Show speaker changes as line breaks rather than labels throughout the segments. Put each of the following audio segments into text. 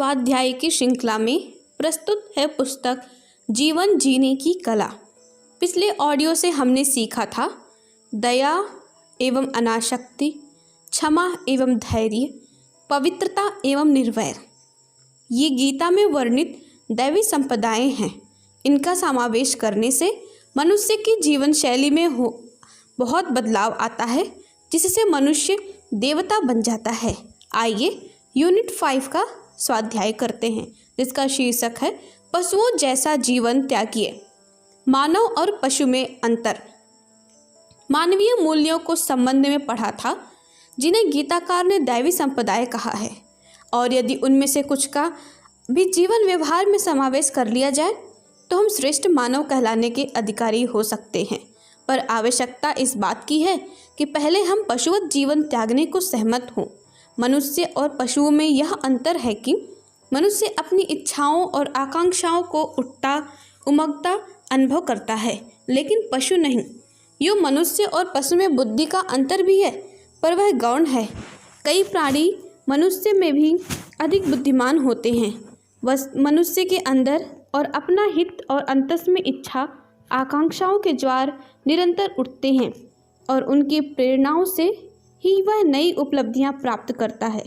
स्वाध्याय की श्रृंखला में प्रस्तुत है पुस्तक जीवन जीने की कला। पिछले ऑडियो से हमने सीखा था दया एवं अनासक्ति, क्षमा एवं धैर्य, पवित्रता एवं निर्वैर। ये गीता में वर्णित दैवी संपदाएं हैं। इनका समावेश करने से मनुष्य की जीवन शैली में बहुत बदलाव आता है, जिससे मनुष्य देवता बन जाता है। आइए यूनिट 5 का स्वाध्याय करते हैं, जिसका शीर्षक है पशुओं जैसा जीवन त्यागिए। मानव और पशु में अंतर। मानवीय मूल्यों को संबंध में पढ़ा था, जिन्हें गीताकार ने दैवी संपदाएं कहा है, और यदि उनमें से कुछ का भी जीवन व्यवहार में समावेश कर लिया जाए तो हम श्रेष्ठ मानव कहलाने के अधिकारी हो सकते हैं। पर आवश्यकता इस बात की है कि पहले हम पशुवत जीवन त्यागने को सहमत हों। मनुष्य और पशुओं में यह अंतर है कि मनुष्य अपनी इच्छाओं और आकांक्षाओं को उठता उमगता अनुभव करता है, लेकिन पशु नहीं। यूँ मनुष्य और पशु में बुद्धि का अंतर भी है, पर वह गौण है। कई प्राणी मनुष्य में भी अधिक बुद्धिमान होते हैं। बस मनुष्य के अंदर और अपना हित और अंतस में इच्छा आकांक्षाओं के ज्वार निरंतर उठते हैं, और उनकी प्रेरणाओं से ही वह नई उपलब्धियां प्राप्त करता है,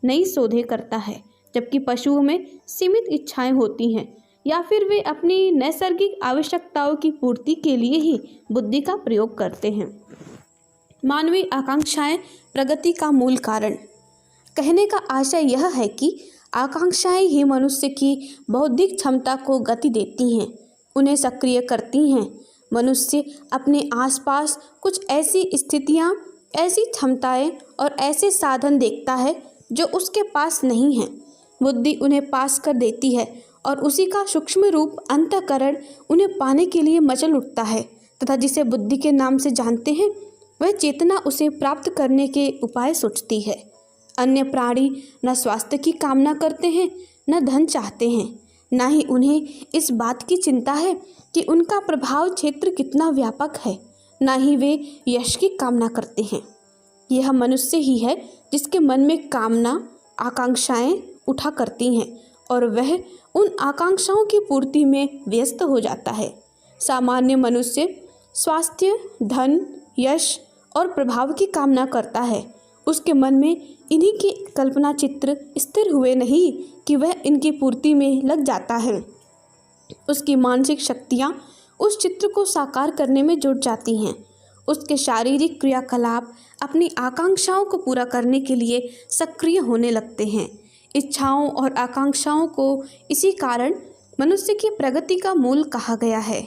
नई शोधें करता है। जबकि पशुओं में सीमित इच्छाएं होती हैं, या फिर वे अपनी नैसर्गिक आवश्यकताओं की पूर्ति के लिए ही बुद्धि का प्रयोग करते हैं। मानवीय आकांक्षाएं प्रगति का मूल कारण। कहने का आशय यह है कि आकांक्षाएं ही मनुष्य की बौद्धिक क्षमता को गति देती हैं, उन्हें सक्रिय करती हैं। मनुष्य अपने आसपास कुछ ऐसी स्थितियां, ऐसी क्षमताएं और ऐसे साधन देखता है जो उसके पास नहीं हैं। बुद्धि उन्हें पास कर देती है, और उसी का सूक्ष्म रूप अंतःकरण उन्हें पाने के लिए मचल उठता है, तथा जिसे बुद्धि के नाम से जानते हैं वह चेतना उसे प्राप्त करने के उपाय सोचती है। अन्य प्राणी न स्वास्थ्य की कामना करते हैं, न धन चाहते हैं, न ही उन्हें इस बात की चिंता है कि उनका प्रभाव क्षेत्र कितना व्यापक है, न ही वे यश की कामना करते हैं। यह मनुष्य ही है जिसके मन में कामना आकांक्षाएं उठा करती हैं, और वह उन आकांक्षाओं की पूर्ति में व्यस्त हो जाता है। सामान्य मनुष्य स्वास्थ्य, धन, यश और प्रभाव की कामना करता है। उसके मन में इन्हीं के कल्पना चित्र स्थिर हुए नहीं कि वह इनकी पूर्ति में लग जाता है। उसकी मानसिक शक्तियाँ उस चित्र को साकार करने में जुट जाती हैं। उसके शारीरिक क्रियाकलाप अपनी आकांक्षाओं को पूरा करने के लिए सक्रिय होने लगते हैं। इच्छाओं और आकांक्षाओं को इसी कारण मनुष्य की प्रगति का मूल कहा गया है,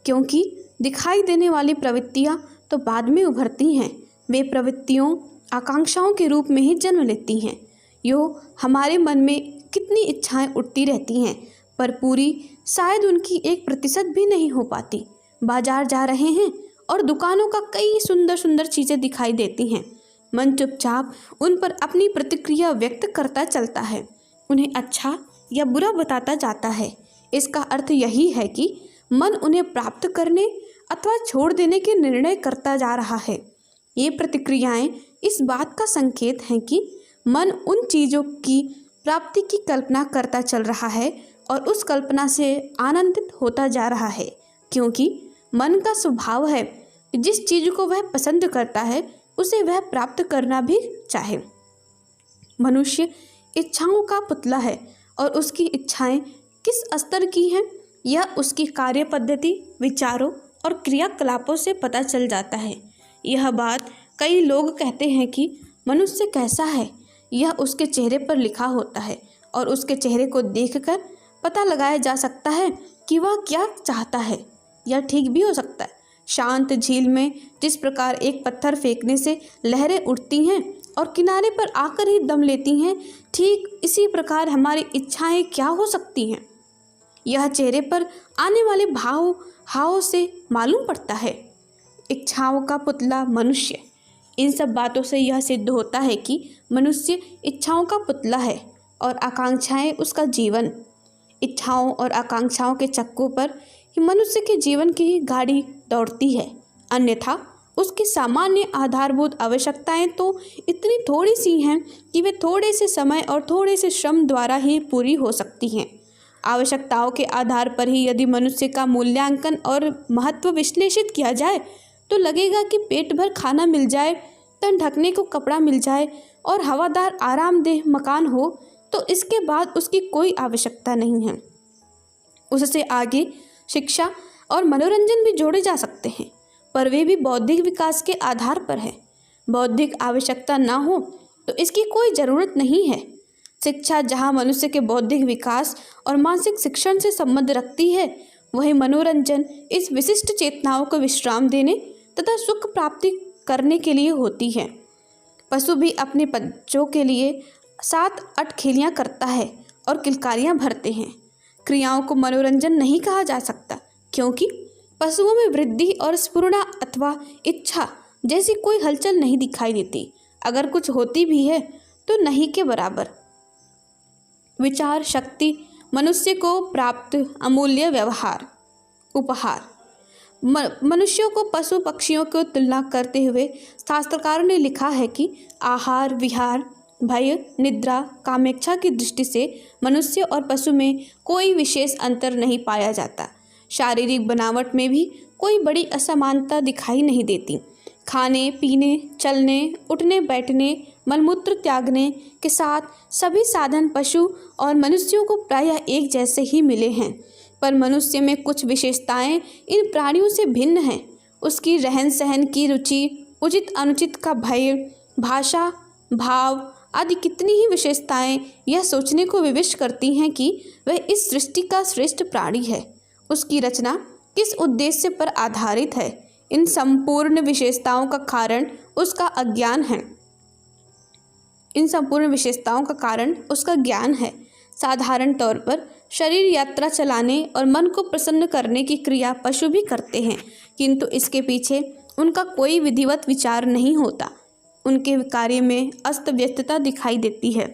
क्योंकि दिखाई देने वाली प्रवृत्तियाँ तो बाद में उभरती हैं। वे प्रवृत्तियों आकांक्षाओं के रूप में ही जन्म लेती हैं। हमारे मन में कितनी इच्छाएं उठती रहती हैं, पर पूरी शायद उनकी 1% भी नहीं हो पाती। बाजार जा रहे हैं और दुकानों का कई सुंदर सुंदर चीज़ें दिखाई देती हैं। मन चुपचाप उन पर अपनी प्रतिक्रिया व्यक्त करता चलता है, उन्हें अच्छा या बुरा बताता जाता है। इसका अर्थ यही है कि मन उन्हें प्राप्त करने अथवा छोड़ देने के निर्णय करता जा रहा है। ये प्रतिक्रियाएं इस बात का संकेत हैं कि मन उन चीज़ों की प्राप्ति की कल्पना करता चल रहा है, और उस कल्पना से आनंदित होता जा रहा है, क्योंकि मन का स्वभाव है कि जिस चीज़ को वह पसंद करता है उसे वह प्राप्त करना भी चाहे। मनुष्य इच्छाओं का पुतला है, और उसकी इच्छाएं किस स्तर की हैं यह उसकी कार्य पद्धति, विचारों और क्रियाकलापों से पता चल जाता है। यह बात कई लोग कहते हैं कि मनुष्य कैसा है, यह उसके चेहरे पर लिखा होता है, और उसके चेहरे को देखकर पता लगाया जा सकता है कि वह क्या चाहता है। यह ठीक भी हो सकता है। शांत झील में जिस प्रकार एक पत्थर फेंकने से लहरें उठती हैं और किनारे पर आकर ही दम लेती हैं, ठीक इसी प्रकार हमारी इच्छाएं क्या हो सकती हैं, यह चेहरे पर आने वाले हाव से मालूम पड़ता है। इच्छाओं का पुतला मनुष्य। इन सब बातों से यह सिद्ध होता है कि मनुष्य इच्छाओं का पुतला है, और आकांक्षाएं उसका जीवन। इच्छाओं और आकांक्षाओं के चक्कों पर ही मनुष्य के जीवन की गाड़ी दौड़ती है, अन्यथा उसकी सामान्य आधारभूत आवश्यकताएं तो इतनी थोड़ी सी हैं कि वे थोड़े से समय और थोड़े से श्रम द्वारा ही पूरी हो सकती हैं। आवश्यकताओं के आधार पर ही यदि मनुष्य का मूल्यांकन और महत्व विश्लेषित किया जाए तो लगेगा कि पेट भर खाना मिल जाए, तन ढकने को कपड़ा मिल जाए और हवादार आरामदेह मकान हो तो इसके बाद उसकी कोई आवश्यकता नहीं है। उससे आगे शिक्षा और मनोरंजन भी जोड़े जा सकते हैं, पर वे भी बौद्धिक विकास के आधार पर है। बौद्धिक आवश्यकता ना हो तो इसकी कोई ज़रूरत नहीं है। शिक्षा जहाँ मनुष्य के बौद्धिक विकास और मानसिक शिक्षण से संबंध रखती है, वही मनोरंजन इस विशिष्ट चेतनाओं को विश्राम देने तथा सुख प्राप्ति करने के लिए होती है। पशु भी अपने बच्चों के लिए 7-8 खेलियाँ करता है और किलकारियाँ भरते हैं। क्रियाओं को मनोरंजन नहीं कहा जा सकता, क्योंकि पशुओं में वृद्धि और स्फुरणा अथवा इच्छा जैसी कोई हलचल नहीं दिखाई देती। अगर कुछ होती भी है तो नहीं के बराबर। विचार शक्ति मनुष्य को प्राप्त अमूल्य व्यवहार उपहार। मनुष्यों को पशु पक्षियों को तुलना करते हुए शास्त्रकारों ने लिखा है कि आहार, विहार, भय, निद्रा, कामेच्छा की दृष्टि से मनुष्य और पशु में कोई विशेष अंतर नहीं पाया जाता। शारीरिक बनावट में भी कोई बड़ी असमानता दिखाई नहीं देती। खाने पीने, चलने, उठने बैठने, मलमूत्र त्यागने के साथ सभी साधन पशु और मनुष्यों को प्रायः एक जैसे ही मिले हैं, पर मनुष्य में कुछ विशेषताएं इन प्राणियों से भिन्न हैं। उसकी रहन सहन की रुचि, उचित अनुचित का भय, भाषा, भाव आदि कितनी ही विशेषताएं यह सोचने को विवश करती हैं कि वह इस सृष्टि का श्रेष्ठ प्राणी है। उसकी रचना किस उद्देश्य पर आधारित है, इन संपूर्ण विशेषताओं का कारण उसका अज्ञान है। इन संपूर्ण विशेषताओं का कारण उसका ज्ञान है। साधारण तौर पर शरीर यात्रा चलाने और मन को प्रसन्न करने की क्रिया पशु भी करते हैं, किंतु इसके पीछे उनका कोई विधिवत विचार नहीं होता। उनके कार्य में अस्त व्यस्तता दिखाई देती है।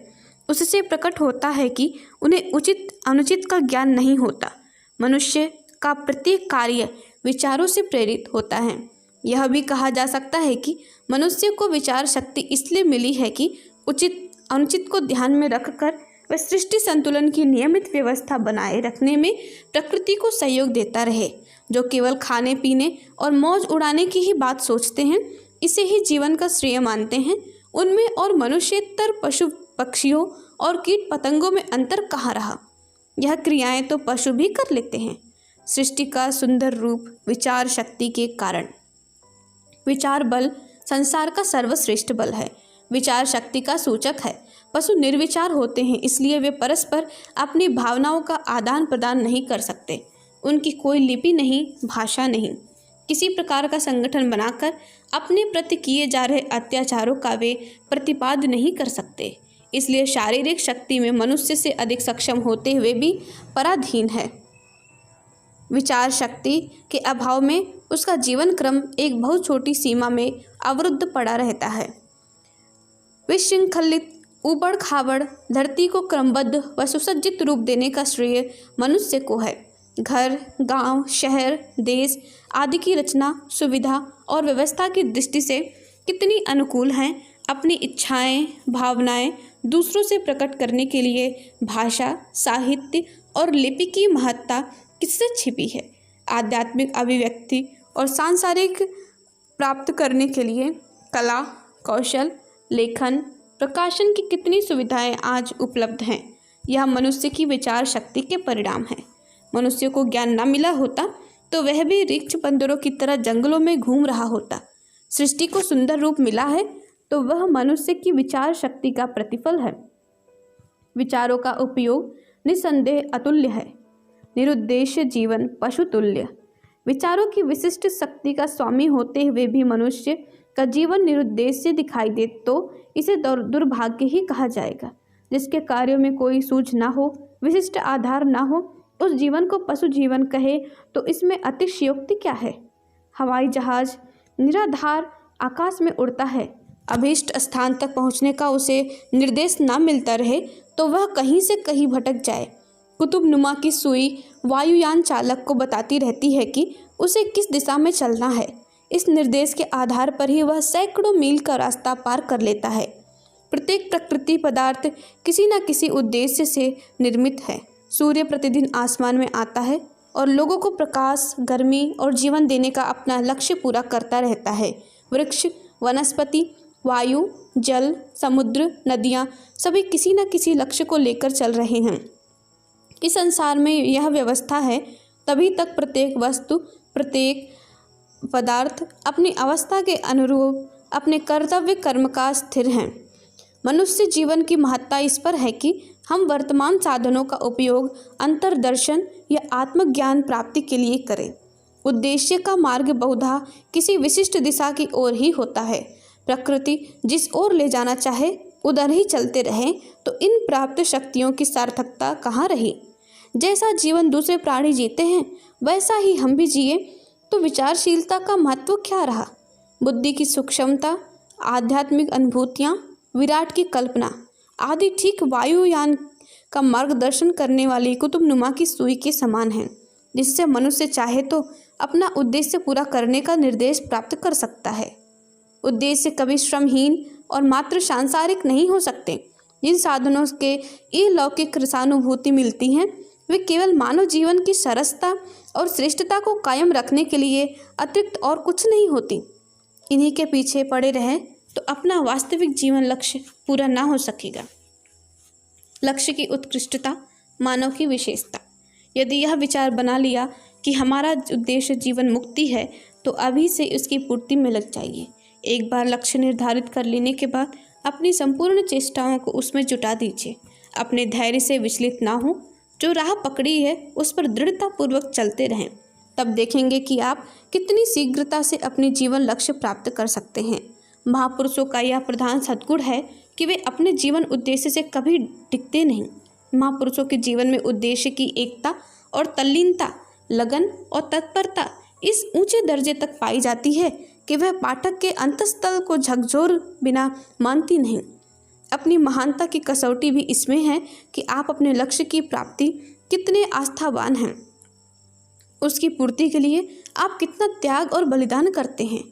उससे प्रकट होता है कि उन्हें उचित अनुचित का ज्ञान नहीं होता। मनुष्य का प्रत्येक कार्य विचारों से प्रेरित होता है। यह भी कहा जा सकता है कि मनुष्य को विचार शक्ति इसलिए मिली है कि उचित अनुचित को ध्यान में रखकर वह सृष्टि संतुलन की नियमित व्यवस्था बनाए रखने में प्रकृति को सहयोग देता रहे। जो केवल खाने पीने और मौज उड़ाने की ही बात सोचते हैं, इसे ही जीवन का श्रेय मानते हैं, उनमें और मनुष्यतर पशु पक्षियों और कीट पतंगों में अंतर कहाँ रहा। यह क्रियाएं तो पशु भी कर लेते हैं। सृष्टि का सुंदर रूप विचार शक्ति के कारण। विचार बल संसार का सर्वश्रेष्ठ बल है, विचार शक्ति का सूचक है। पशु निर्विचार होते हैं, इसलिए वे परस्पर अपनी भावनाओं का आदान प्रदान नहीं कर सकते। उनकी कोई लिपि नहीं, भाषा नहीं। किसी प्रकार का संगठन बनाकर अपने प्रति किए जा रहे अत्याचारों का वे प्रतिपाद नहीं कर सकते। इसलिए शारीरिक शक्ति में मनुष्य से अधिक सक्षम होते हुए भी पराधीन है। विचार शक्ति के अभाव में उसका जीवन क्रम एक बहुत छोटी सीमा में अवरुद्ध पड़ा रहता है। विशृंखलित ऊबड़ खाबड़ धरती को क्रमबद्ध व सुसज्जित रूप देने का श्रेय मनुष्य को है। घर, गांव, शहर, देश आदि की रचना, सुविधा और व्यवस्था की दृष्टि से कितनी अनुकूल हैं। अपनी इच्छाएं, भावनाएं दूसरों से प्रकट करने के लिए भाषा, साहित्य और लिपि की महत्ता किससे छिपी है। आध्यात्मिक अभिव्यक्ति और सांसारिक प्राप्त करने के लिए कला, कौशल, लेखन, प्रकाशन की कितनी सुविधाएं आज उपलब्ध हैं। यह मनुष्य की विचार शक्ति के परिणाम है। मनुष्य को ज्ञान न मिला होता तो वह भी रिक्त बंदरों की तरह जंगलों में घूम रहा होता। सृष्टि को सुंदर रूप मिला है तो वह मनुष्य की विचार शक्ति का प्रतिफल है। विचारों का उपयोग निसंदेह अतुल्य है। निरुद्देश्य जीवन पशु तुल्य। विचारों की विशिष्ट शक्ति का स्वामी होते हुए भी मनुष्य का जीवन निरुद्देश्य दिखाई दे तो इसे दुर्भाग्य ही कहा जाएगा। जिसके कार्यों में कोई सूझ ना हो, विशिष्ट आधार ना हो, उस जीवन को पशु जीवन कहे तो इसमें अतिशयोक्ति क्या है। हवाई जहाज निराधार आकाश में उड़ता है, अभीष्ट स्थान तक पहुंचने का उसे निर्देश ना मिलता रहे तो वह कहीं से कहीं भटक जाए। कुतुब नुमा की सुई वायुयान चालक को बताती रहती है कि उसे किस दिशा में चलना है। इस निर्देश के आधार पर ही वह सैकड़ों मील का रास्ता पार कर लेता है। प्रत्येक प्रकृति पदार्थ किसी न किसी उद्देश्य से निर्मित है। सूर्य प्रतिदिन आसमान में आता है और लोगों को प्रकाश, गर्मी और जीवन देने का अपना लक्ष्य पूरा करता रहता है। वृक्ष, वनस्पति, वायु, जल, समुद्र, नदियाँ सभी किसी न किसी लक्ष्य को लेकर चल रहे हैं। इस संसार में यह व्यवस्था है, तभी तक प्रत्येक वस्तु, प्रत्येक पदार्थ अपनी अवस्था के अनुरूप अपने कर्तव्य कर्म का स्थिर हैं। मनुष्य जीवन की महत्ता इस पर है कि हम वर्तमान साधनों का उपयोग अंतर्दर्शन या आत्मज्ञान प्राप्ति के लिए करें। उद्देश्य का मार्ग बहुधा किसी विशिष्ट दिशा की ओर ही होता है। प्रकृति जिस ओर ले जाना चाहे उधर ही चलते रहें तो इन प्राप्त शक्तियों की सार्थकता कहाँ रही। जैसा जीवन दूसरे प्राणी जीते हैं वैसा ही हम भी जिए तो विचारशीलता का महत्व क्या रहा। बुद्धि की सूक्ष्मता, आध्यात्मिक अनुभूतियाँ, विराट की कल्पना आदि ठीक वायुयान का मार्गदर्शन करने वाली कुतुबनुमा की सुई के समान है, जिससे मनुष्य चाहे तो अपना उद्देश्य पूरा करने का निर्देश प्राप्त कर सकता है। उद्देश्य कभी श्रमहीन और मात्र सांसारिक नहीं हो सकते। जिन साधनों के अलौकिक रसानुभूति मिलती हैं वे केवल मानव जीवन की सरसता और श्रेष्ठता को कायम रखने के लिए अतिरिक्त और कुछ नहीं होती। इन्हीं के पीछे पड़े रहें तो अपना वास्तविक जीवन लक्ष्य पूरा ना हो सकेगा। लक्ष्य की उत्कृष्टता, मानव की विशेषता। यदि यह विचार बना लिया कि हमारा उद्देश्य जीवन मुक्ति है तो अभी से उसकी पूर्ति में लग जाइए। एक बार लक्ष्य निर्धारित कर लेने के बाद अपनी संपूर्ण चेष्टाओं को उसमें जुटा दीजिए। अपने धैर्य से विचलित ना हो, जो राह पकड़ी है उस पर दृढ़तापूर्वक चलते रहें। तब देखेंगे कि आप कितनी शीघ्रता से अपने जीवन लक्ष्य प्राप्त कर सकते हैं। महापुरुषों का यह प्रधान सद्गुण है कि वे अपने जीवन उद्देश्य से कभी डिगते नहीं। महापुरुषों के जीवन में उद्देश्य की एकता और तल्लीनता, लगन और तत्परता इस ऊंचे दर्जे तक पाई जाती है कि वह पाठक के अंतःस्थल को झकझोर बिना मानती नहीं। अपनी महानता की कसौटी भी इसमें है कि आप अपने लक्ष्य की प्राप्ति कितने आस्थावान हैं। उसकी पूर्ति के लिए आप कितना त्याग और बलिदान करते हैं।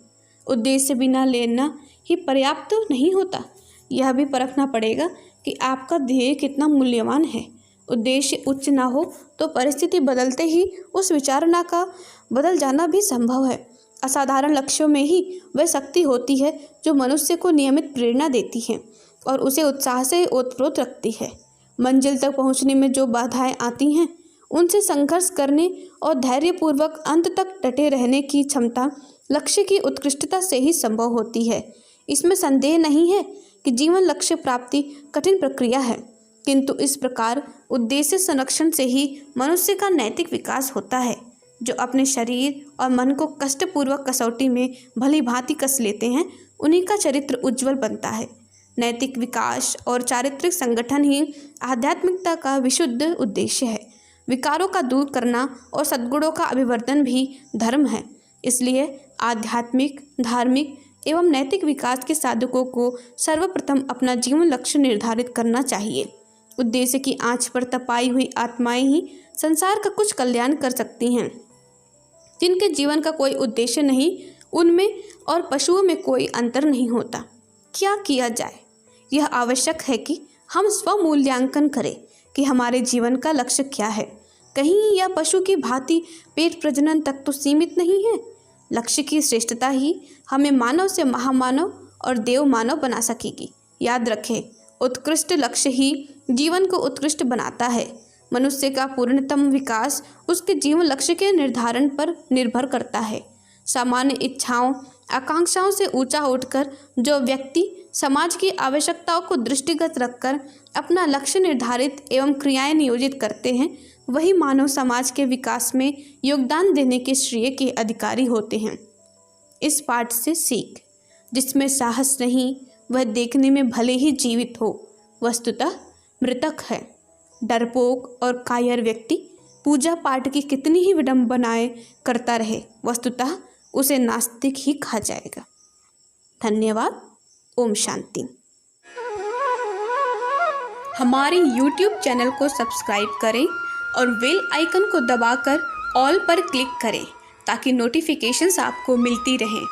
उद्देश्य बिना लेना ही पर्याप्त नहीं होता, यह भी परखना पड़ेगा कि आपका ध्येय कितना मूल्यवान है। उद्देश्य उच्च ना हो तो परिस्थिति बदलते ही उस विचारणा का बदल जाना भी संभव है। असाधारण लक्ष्यों में ही वह शक्ति होती है जो मनुष्य को नियमित प्रेरणा देती है और उसे उत्साह से ओतप्रोत रखती है। मंजिल तक पहुंचने में जो बाधाएं आती हैं उनसे संघर्ष करने और धैर्यपूर्वक अंत तक डटे रहने की क्षमता लक्ष्य की उत्कृष्टता से ही संभव होती है। इसमें संदेह नहीं है कि जीवन लक्ष्य प्राप्ति कठिन प्रक्रिया है, किंतु इस प्रकार उद्देश्य संरक्षण से ही मनुष्य का नैतिक विकास होता है। जो अपने शरीर और मन को कष्टपूर्वक कसौटी में भली भांति कस लेते हैं उन्हीं का चरित्र उज्जवल बनता है। नैतिक विकास और चारित्रिक संगठन ही आध्यात्मिकता का विशुद्ध उद्देश्य है। विकारों का दूर करना और सद्गुणों का अभिवर्धन भी धर्म है। इसलिए आध्यात्मिक, धार्मिक एवं नैतिक विकास के साधकों को सर्वप्रथम अपना जीवन लक्ष्य निर्धारित करना चाहिए। उद्देश्य की आंच पर तपाई हुई आत्माएं ही संसार का कुछ कल्याण कर सकती हैं। जिनके जीवन का कोई उद्देश्य नहीं, उनमें और पशुओं में कोई अंतर नहीं होता। क्या किया जाए? यह आवश्यक है कि हम स्वमूल्यांकन करें कि हमारे जीवन का लक्ष्य क्या है। कहीं यह पशु की भांति पेट प्रजनन तक तो सीमित नहीं है। लक्ष्य की श्रेष्ठता ही हमें मानव से महामानव और देव मानव बना सकेगी। याद रखें, उत्कृष्ट लक्ष्य ही जीवन को उत्कृष्ट बनाता है। मनुष्य का पूर्णतम विकास उसके जीवन लक्ष्य के निर्धारण पर निर्भर करता है। सामान्य इच्छाओं, आकांक्षाओं से ऊंचा उठकर जो व्यक्ति समाज की आवश्यकताओं को दृष्टिगत रखकर अपना लक्ष्य निर्धारित एवं क्रियाएं नियोजित करते हैं, वही मानव समाज के विकास में योगदान देने के श्रेय के अधिकारी होते हैं। इस पाठ से सीख, जिसमें साहस नहीं वह देखने में भले ही जीवित हो, वस्तुतः मृतक है। डरपोक और कायर व्यक्ति पूजा पाठ की कितनी ही विडंबनाएं करता रहे, वस्तुतः उसे नास्तिक ही कहा जाएगा। धन्यवाद। ओम शांति। हमारे YouTube चैनल को सब्सक्राइब करें और बेल आइकन को दबाकर ऑल पर क्लिक करें ताकि नोटिफिकेशंस आपको मिलती रहें।